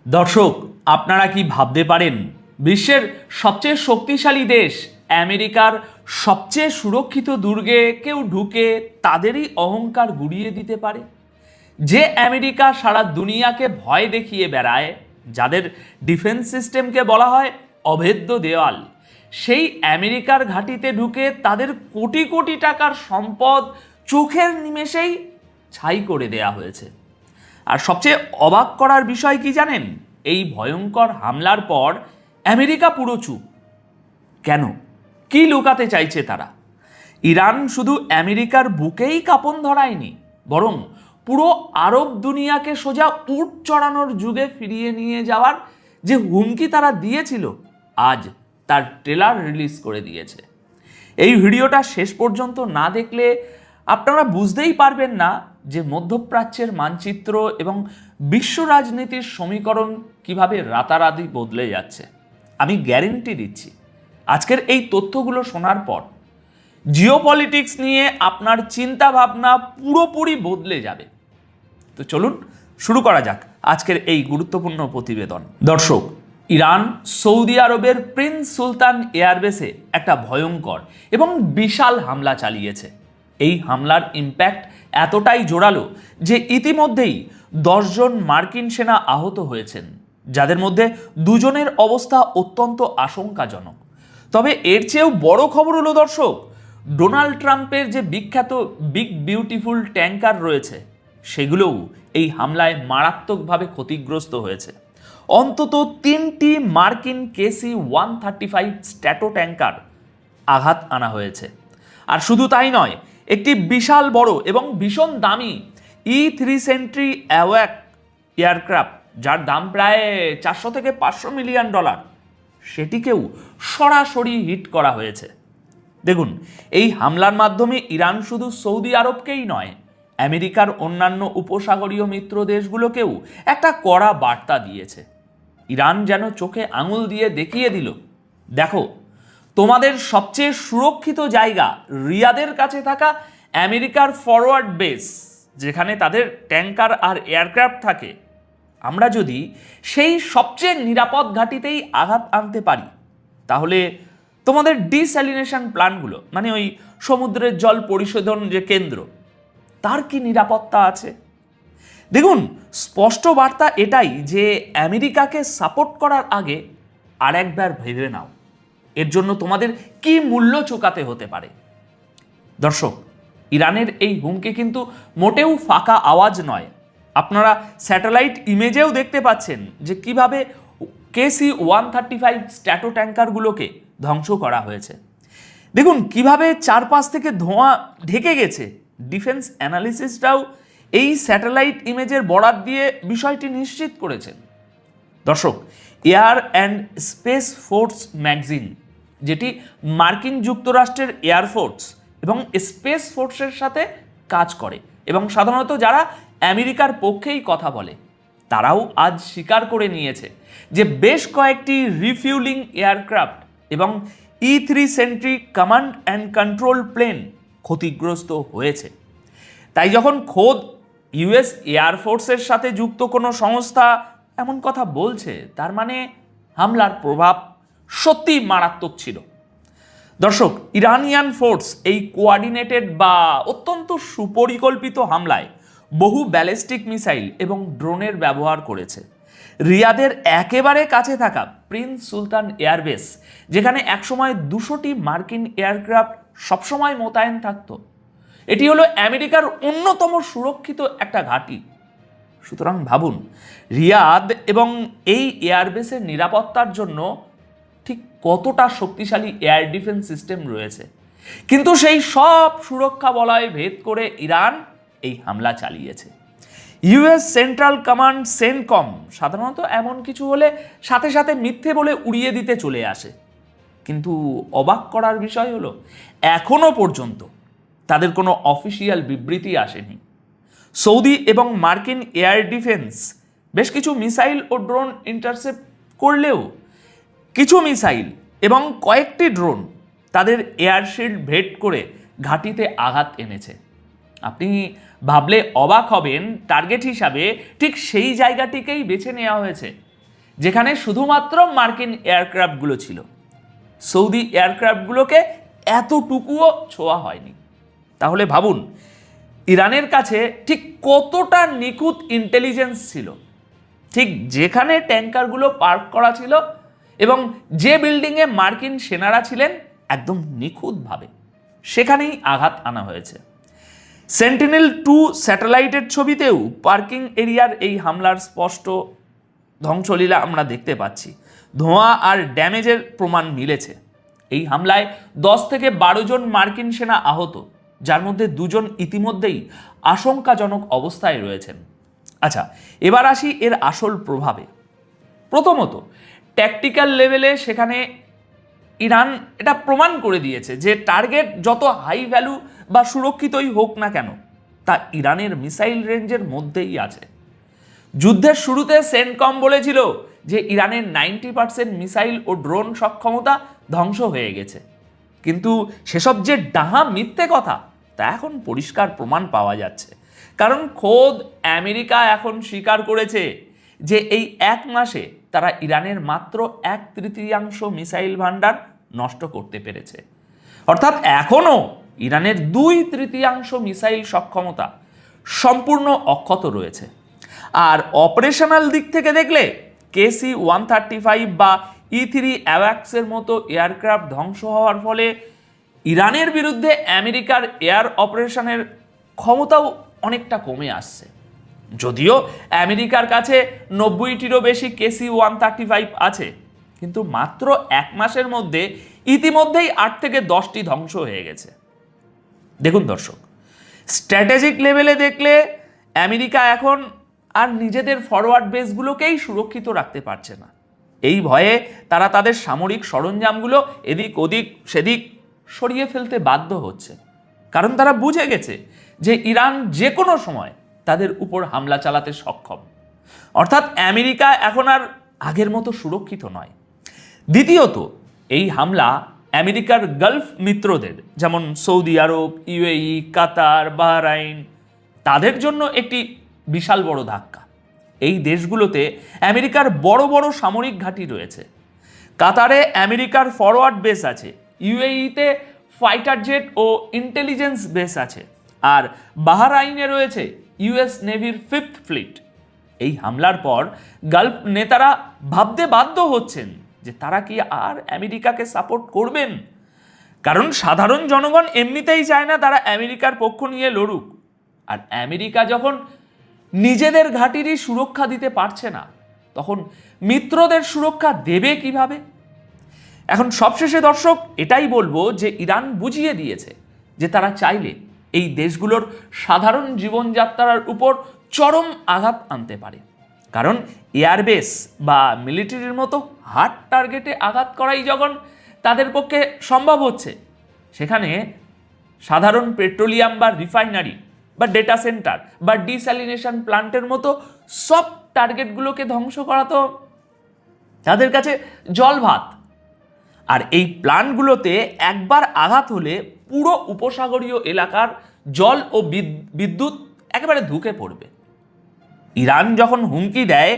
দর্শক, আপনারা কি ভাবতে পারেন বিশ্বের সবচেয়ে শক্তিশালী দেশ আমেরিকার সবচেয়ে সুরক্ষিত দুর্গে কেউ ঢুকে তাদেরই অহংকার গুড়িয়ে দিতে পারে? যে আমেরিকা সারা দুনিয়াকে ভয় দেখিয়ে বেড়ায়, যাদের ডিফেন্স সিস্টেমকে বলা হয় অভেদ্য দেওয়াল, সেই আমেরিকার ঘাঁটিতে ঢুকে তাদের কোটি কোটি টাকার সম্পদ চোখের নিমেষেই ছাই করে দেয়া হয়েছে। আর সবচেয়ে অবাক করার বিষয় কি জানেন? এই ভয়ঙ্কর হামলার পর আমেরিকা পুরো চুপ। কেন? কি লুকাতে চাইছে তারা? ইরান শুধু আমেরিকার বুকেই কাঁপন ধরায়নি, বরং পুরো আরব দুনিয়াকে সোজা উট চড়ানোর যুগে ফিরিয়ে নিয়ে যাওয়ার যে হুমকি তারা দিয়েছিল, আজ তার ট্রেলার রিলিজ করে দিয়েছে। এই ভিডিওটা শেষ পর্যন্ত না দেখলে আপনারা বুঝতেই পারবেন না যে মধ্যপ্রাচ্যের মানচিত্র এবং বিশ্ব রাজনীতির সমীকরণ কিভাবে রাতারাতি বদলে যাচ্ছে। আমি গ্যারেন্টি দিচ্ছি, আজকের এই তথ্যগুলো শোনার পর জিওপলিটিক্স নিয়ে আপনার চিন্তা ভাবনা পুরোপুরি বদলে যাবে। তো চলুন শুরু করা যাক আজকের এই গুরুত্বপূর্ণ প্রতিবেদন। দর্শক, ইরান সৌদি আরবের প্রিন্স সুলতান এয়ারবেসে একটা ভয়ঙ্কর এবং বিশাল হামলা চালিয়েছে। এই হামলার ইম্প্যাক্ট এতটাই জোরালো যে ইতিমধ্যেই 10 জন মার্কিন সেনা আহত হয়েছেন, যাদের মধ্যে 2 জনের অবস্থা অত্যন্ত আশঙ্কাজনক। তবে এর চেয়েও বড় খবর হলো দর্শক, ডোনাল্ড ট্রাম্পের যে বিখ্যাত বিগ বিউটিফুল ট্যাঙ্কার রয়েছে, সেগুলোও এই হামলায় মারাত্মকভাবে ক্ষতিগ্রস্ত হয়েছে। অন্তত 3টি মার্কিন KC-135 স্ট্র্যাটো ট্যাঙ্কার আঘাত আনা হয়েছে। আর শুধু তাই নয়, একটি বিশাল বড় এবং ভীষণ দামি E-3 সেন্ট্রি অ্যাওয়াক এয়ারক্রাফট, যার দাম প্রায় $400 থেকে $500 মিলিয়ন, সেটিকেও সরাসরি হিট করা হয়েছে। দেখুন, এই হামলার মাধ্যমে ইরান শুধু সৌদি আরবকেই নয়, আমেরিকার অন্যান্য উপসাগরীয় মিত্র দেশগুলোকেও একটা কড়া বার্তা দিয়েছে। ইরান যেন চোখে আঙুল দিয়ে দেখিয়ে দিল, দেখো, তোমাদের সবচেয়ে সুরক্ষিত জায়গা রিয়াদের কাছে থাকা আমেরিকার ফরওয়ার্ড বেস, যেখানে তাদের ট্যাঙ্কার আর এয়ারক্রাফট থাকে, আমরা যদি সেই সবচেয়ে নিরাপদ ঘাঁটিতেই আঘাত আনতে পারি, তাহলে তোমাদের ডিস্যালিনেশন প্ল্যান্টগুলো, মানে ওই সমুদ্রের জল পরিশোধন যে কেন্দ্র, তার কি নিরাপত্তা আছে? দেখুন, স্পষ্ট বার্তা এটাই যে আমেরিকাকে সাপোর্ট করার আগে আরেকবার ভেবে নাও এর জন্য তোমাদের কি মূল্য চুকাতে হতে পারে। দর্শক, ইরানের এই হুমকি কিন্তু মোটেও ফাঁকা আওয়াজ নয়। আপনারা স্যাটেলাইট ইমেজেও দেখতে পাচ্ছেন যে কিভাবে KC-135 স্ট্র্যাটো ট্যাঙ্কারগুলোকে ধ্বংস করা হয়েছে। দেখুন কিভাবে চারপাশ থেকে ধোঁয়া ঢেকে গেছে। ডিফেন্স অ্যানালিসিসটাও এই স্যাটেলাইট ইমেজের বরাত দিয়ে বিষয়টি নিশ্চিত করেছেন। দর্শক, air and space force magazine, যেটি মার্কিন যুক্তরাষ্ট্রের এয়ারফোর্স এবং স্পেস ফোর্সের সাথে কাজ করে এবং সাধারণত যারা আমেরিকার পক্ষেই কথা বলে, তারাও আজ স্বীকার করে নিয়েছে যে বেশ কয়েকটি রিফিউলিং এয়ারক্রাফট এবং E-3 sentry command and control plane ক্ষতিগ্রস্ত হয়েছে। তাই যখন খোদ US এয়ারফোর্সের সাথে যুক্ত কোনো সংস্থা এমন কথা বলছে, তার মানে হামলার প্রভাব সত্যি মারাত্মক ছিল। দর্শক, ইরানিয়ান ফোর্স এই কোঅর্ডিনেটেড বা অত্যন্ত সুপরিকল্পিত হামলায় বহু ব্যালিস্টিক মিসাইল এবং ড্রোনের ব্যবহার করেছে। রিয়াদের একেবারে কাছে থাকা প্রিন্স সুলতান এয়ারবেস, যেখানে একসময় 200টি মার্কিন এয়ারক্রাফট সবসময় মোতায়েন থাকত, এটি হলো আমেরিকার অন্যতম সুরক্ষিত একটা ঘাঁটি। সুতরাং ভাবুন, রিয়াদ এবং এই এয়ারবেসের নিরাপত্তার জন্য ঠিক কতটা শক্তিশালী এয়ার ডিফেন্স সিস্টেম রয়েছে। কিন্তু সেই সব সুরক্ষা বলয় ভেদ করে ইরান এই হামলা চালিয়েছে। US সেন্ট্রাল কমান্ড সেন্টকম সাধারণত এমন কিছু হলে সাথে সাথে মিথ্যে বলে উড়িয়ে দিতে চলে আসে। কিন্তু অবাক করার বিষয় হলো, এখনো পর্যন্ত তাদের কোনো অফিসিয়াল বিবৃতি আসেনি। সৌদি এবং মার্কিন এয়ার ডিফেন্স বেশ কিছু মিসাইল ও ড্রোন ইন্টারসেপ্ট করলেও কিছু মিসাইল এবং কয়েকটি ড্রোন তাদের এয়ারশিল্ড ভেদ করে ঘাঁটিতে আঘাত এনেছে। আপনি ভাবলে অবাক হবেন, টার্গেট হিসাবে ঠিক সেই জায়গাটিকেই বেছে নেওয়া হয়েছে যেখানে শুধুমাত্র মার্কিন এয়ারক্রাফটগুলো ছিল। সৌদি এয়ারক্রাফটগুলোকে এতটুকুও ছোঁয়া হয়নি। তাহলে ভাবুন ইরানের কাছে ঠিক কতটা নিখুঁত ইন্টেলিজেন্স ছিল। ঠিক যেখানে ট্যাঙ্কারগুলো পার্ক করা ছিল এবং যে বিল্ডিংয়ে মার্কিন সেনারা ছিলেন একদম নিখুঁতভাবে সেখানেই আঘাত আনা হয়েছে। সেন্টিনেল-2 স্যাটেলাইটের ছবিতেও পার্কিং এরিয়ার এই হামলার স্পষ্ট ধ্বংসলীলা আমরা দেখতে পাচ্ছি। ধোঁয়া আর ড্যামেজের প্রমাণ মিলেছে। এই হামলায় 10 থেকে 12 জন মার্কিন সেনা আহত, যার মধ্যে 2 জন ইতিমধ্যেই আশঙ্কাজনক অবস্থায় রয়েছেন। আচ্ছা, এবার আসি এর আসল প্রভাবে। প্রথমত, ট্যাকটিক্যাল লেভেলে সেখানে ইরান এটা প্রমাণ করে দিয়েছে যে টার্গেট যত হাই ভ্যালু বা সুরক্ষিতই হোক না কেন তা ইরানের মিসাইল রেঞ্জের মধ্যেই আছে। যুদ্ধের শুরুতে সেন্টকম বলেছিল যে ইরানের 90% মিসাইল ও ড্রোন সক্ষমতা ধ্বংস হয়ে গেছে, কিন্তু সেসব যে ডাহা মিথ্যে কথা তা এখন পরিষ্কার প্রমাণ পাওয়া যাচ্ছে। কারণ খোদ আমেরিকা এখন স্বীকার করেছে যে এই 1 মাসে তারা ইরানের মাত্র 1/3 মিসাইল ভান্ডার নষ্ট করতে পেরেছে। অর্থাৎ এখনও ইরানের 2/3 মিসাইল সক্ষমতা সম্পূর্ণ অক্ষত রয়েছে। আর অপারেশনাল দিক থেকে দেখলে KC-135 বা E-3 অ্যাওয়াক্সের মতো এয়ারক্রাফট ধ্বংস হওয়ার ফলে ইরানের বিরুদ্ধে আমেরিকার এয়ার অপারেশনের ক্ষমতাও অনেকটা কমে আসছে। যদিও আমেরিকার কাছে 90টিরও বেশি KC-135 আছে, কিন্তু মাত্র 1 মাসের মধ্যে ইতিমধ্যেই 8 থেকে 10টি ধ্বংস হয়ে গেছে। দেখুন দর্শক, স্ট্র্যাটেজিক লেভেলে দেখলে আমেরিকা এখন আর নিজেদের ফরওয়ার্ড বেসগুলোকেই সুরক্ষিত রাখতে পারছে না। এই ভয়ে তারা তাদের সামরিক সরঞ্জামগুলো এদিক ওদিক সেদিক সরিয়ে ফেলতে বাধ্য হচ্ছে। কারণ তারা বুঝে গেছে যে ইরান যে কোনো সময় তাদের উপর হামলা চালাতে সক্ষম। অর্থাৎ আমেরিকা এখন আর আগের মতো সুরক্ষিত নয়। দ্বিতীয়ত, এই হামলা আমেরিকার গালফ মিত্রদের যেমন সৌদি আরব, UAE, কাতার, বাহরাইন তাদের জন্য একটি বিশাল বড় ধাক্কা। এই দেশগুলোতে আমেরিকার বড় বড় সামরিক ঘাঁটি রয়েছে। কাতারে আমেরিকার ফরওয়ার্ড বেস আছে, UAE-তে ফাইটার জেট ও ইন্টেলিজেন্স বেস আছে, আর বাহরাইনে রয়েছে US নেভির 5th ফ্লিট। এই হামলার পর গালফ নেতারা ভাবতে বাধ্য হচ্ছেন যে তারা কি আর আমেরিকাকে সাপোর্ট করবেন। কারণ সাধারণ জনগণ এমনিতেই চায় না তারা আমেরিকার পক্ষ নিয়ে লড়ুক। আর আমেরিকা যখন নিজেদের ঘাঁটিরই সুরক্ষা দিতে পারছে না, তখন মিত্রদের সুরক্ষা দেবে কিভাবে? এখন সবশেষে দর্শক এটাই বলবো যে ইরান বুঝিয়ে দিয়েছে যে তারা চাইলে এই দেশগুলোর সাধারণ জীবনযাত্রার উপর চরম আঘাত আনতে পারে। কারণ এয়ারবেস বা মিলিটারির মতো হার্ড টার্গেটে আঘাত করাই যখন তাদের পক্ষে সম্ভব হচ্ছে, সেখানে সাধারণ পেট্রোলিয়াম বা রিফাইনারি বা ডেটা সেন্টার বা ডিস্যালিনেশন প্লান্টের মতো সব টার্গেটগুলোকে ধ্বংস করা তো তাদের কাছে জল ভাত। আর এই প্লান্টগুলোতে একবার আঘাত হলে পুরো উপসাগরীয় এলাকার জল ও বিদ্যুৎ একেবারে ধুঁকে পড়বে। ইরান যখন হুমকি দেয়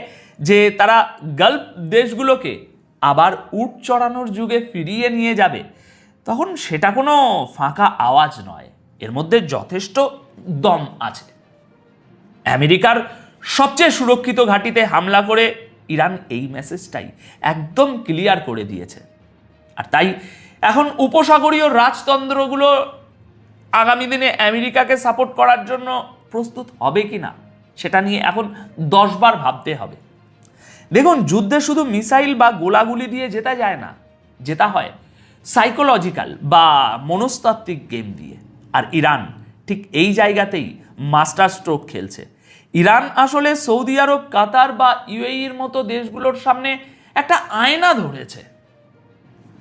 যে তারা গালফ দেশগুলোকে আবার উট চড়ানোর যুগে ফিরিয়ে নিয়ে যাবে, তখন সেটা কোনো ফাঁকা আওয়াজ নয়, এর মধ্যে যথেষ্ট দম আছে। আমেরিকার সবচেয়ে সুরক্ষিত ঘাঁটিতে হামলা করে ইরান এই মেসেজটাই একদম ক্লিয়ার করে দিয়েছে। আর তাই এখন উপসাগরীয় রাজতন্ত্রগুলো আগামী দিনে আমেরিকাকে সাপোর্ট করার জন্য প্রস্তুত হবে কিনা সেটা নিয়ে এখন 10 বার ভাবতে হবে। দেখুন, যুদ্ধে শুধু মিসাইল বা গোলাগুলি দিয়ে জেতা যায় না, জেতা হয় সাইকোলজিক্যাল বা মনস্তাত্ত্বিক গেম দিয়ে। আর ইরান ঠিক এই জায়গাতেই মাস্টার স্ট্রোক খেলছে। ইরান আসলে সৌদি আরব, কাতার বা UAE-র মতো দেশগুলোর সামনে একটা আয়না ধরেছে।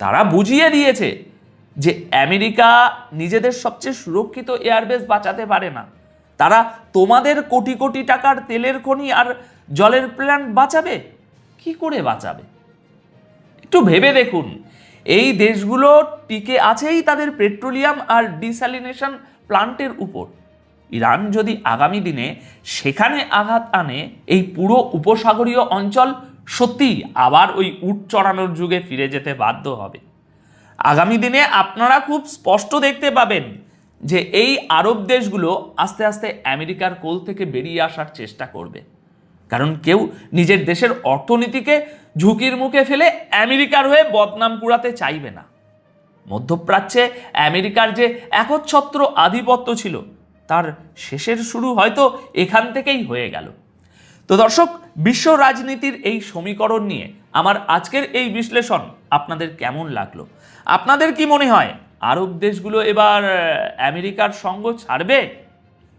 তারা বুঝিয়ে দিয়েছে যে আমেরিকা নিজেদের সবচেয়ে সুরক্ষিত এয়ারবেস বাঁচাতে পারে না, তারা তোমাদের কোটি কোটি টাকার তেলের খনি আর জলের প্ল্যান্ট বাঁচাবে। কি করে বাঁচাবে? একটু ভেবে দেখুন, এই দেশগুলো টিকে আছেই তাদের পেট্রোলিয়াম আর ডিস্যালিনেশন প্লান্টের উপর। ইরান যদি আগামী দিনে সেখানে আঘাত আনে, এই পুরো উপসাগরীয় অঞ্চল সত্যি আবার ওই উট চড়ানোর যুগে ফিরে যেতে বাধ্য হবে। আগামী দিনে আপনারা খুব স্পষ্ট দেখতে পাবেন যে এই আরব দেশগুলো আস্তে আস্তে আমেরিকার কোল থেকে বেরিয়ে আসার চেষ্টা করবে, কারণ কেউ নিজের দেশের অর্থনীতিকে ঝুঁকির মুখে ফেলে আমেরিকার হয়ে বদনাম কুড়াতে চাইবে না। মধ্যপ্রাচ্যে আমেরিকার যে একচ্ছত্র আধিপত্য ছিল তার শেষের শুরু হয়তো এখান থেকেই হয়ে গেল। তো দর্শক, বিশ্ব রাজনীতির এই সমীকরণ নিয়ে আমার আজকের এই বিশ্লেষণ আপনাদের কেমন লাগলো? আপনাদের কি মনে হয় আরব দেশগুলো এবার আমেরিকার সঙ্গ ছাড়বে?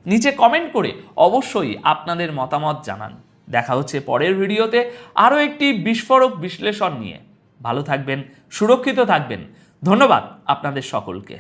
নিচে কমেন্ট করে অবশ্যই আপনাদের মতামত জানান। দেখা হচ্ছে পরের ভিডিওতে আরও একটি বিস্ফোরক বিশ্লেষণ নিয়ে। ভালো থাকবেন, সুরক্ষিত থাকবেন। ধন্যবাদ আপনাদের সকলকে।